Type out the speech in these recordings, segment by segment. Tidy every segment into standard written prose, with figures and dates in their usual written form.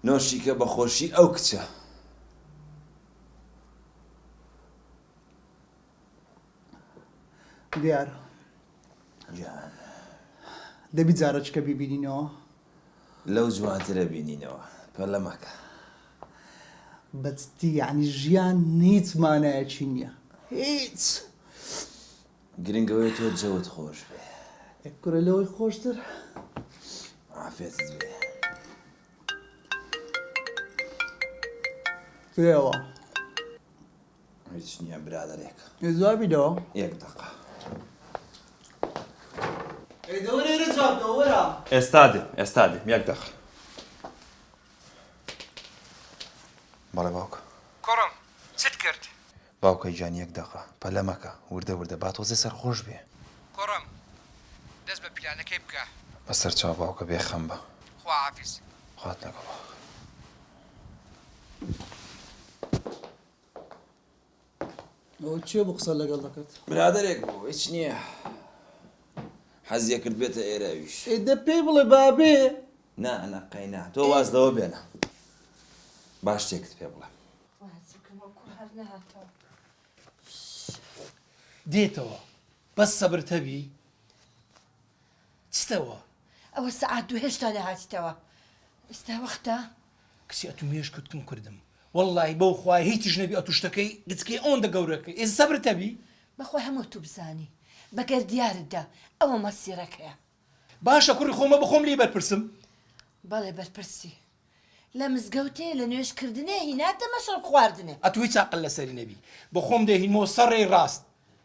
نۆشی کە بەخۆشی ئەو کچە. دیارە گیان دەبی جارەچکە بیبینینەوە لەو جوانترە بینینەوە پەلە مەکە. بەجددی یعنی ژیان هیچ مانایەکی نییە هیچ. گرنگەوەی تۆ جەوت خۆش بێ. کوڕە لەوەی خۆشتر عافێتت بێ. توێەوە هیچ نییە برادەرێک. زوابیدەوە یەک دەقە. دەوەرێرە جواب دەوەرە ئێستا دێم یەک دەقە. بەڵێ باوکە. کوڕم چت کرد؟ باوکەی جان یەک دەقە پەلە مەکە وردە وردە با تۆزێ سەرخۆش بێ. کوڕم دەست بە پلانەکەی بکە. بەسەر چاو باوکە بێخەم بە. خوا حافیز. خوات لەگەڵ باوکە. ئەوە چێ بۆ قسە لەگەڵ دەکەت؟ برادەرێک بوو هیچ نییە. حەزیە کرد بێتە ئێرەویش. دە پێی بڵێ بابێ. نا قەینا تۆ وازدەوە بێنە. باش شتێکت پێ بڵێ. دێتەوە بەس سەبرتە بی چتەوە ئەوە سەعات دوو هێشتا نەهاتیتەوە ئێستا وەختە کسی ئەتو مێش کردکم کوردم وەڵڵی بەو خوای هیچیش نەبی ئەتو شتەکەی گچکەی ئەوەندە گەورەکەی ئێستا سەبرتە بی بەخۆی هەموو تو بزانی بەگەر دیارتدا ئەوە مەسیرەکەیە. باشە کوڕی خۆمە بخۆم لی بەرپرسم بەڵێ بەرپرسی لە مزگەوتێ لە نوێشکردنێ هیناتە مەشڕب خواردنێ. ئەتو هیچ عەقڵ لەسەری نەبی بۆ خۆم دەهینمەوە سەرڕێی ڕاست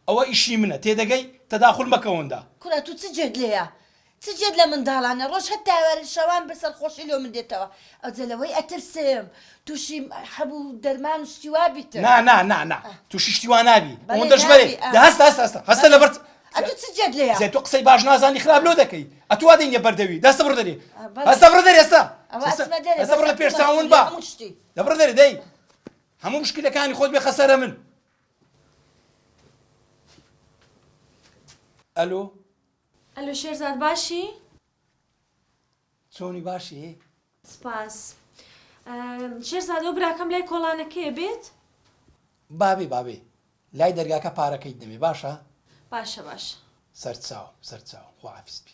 ئەوە ئیشی منە تێدەگەی تەداخل مەکەوەندا. کوڕە تو چ جێت لێیە؟ چ جێت لە منداڵانە ڕۆژ هەتا ئاواری شەوان بەسەر خۆشی لێو من دێتەوە ئەو جەلەوەی ئەترسم تووشی هەبوو دەرمان و شتی وا بیتە. نا تووشی شتی وا نابی ئەوەندە ژمەرێ هەستە لەبەر ئەتو چ جێت لێیە؟ زێ تۆ قسەی باش نازانی خراپ لۆ دەکەی ئەتو وا دەینە بەردەوی دەستە بڕ دەرێ هەستە بڕ دەرێ ئێستا بڕ لە پێش چاون با دەبڕ دەرێ دەی هەموو مشکلەکانی خۆت بێ خەسەرە من. ئەلو شێرزاد باشی؟ چۆنی باشی؟ سپاس. شێرزاد ئەو براکەم لای کۆڵانەکەیە بێت؟ بابێ لای دەرگاکە پارەکەیت دەمێ باشە؟ باشە. سەرچاو خواحافیز بی.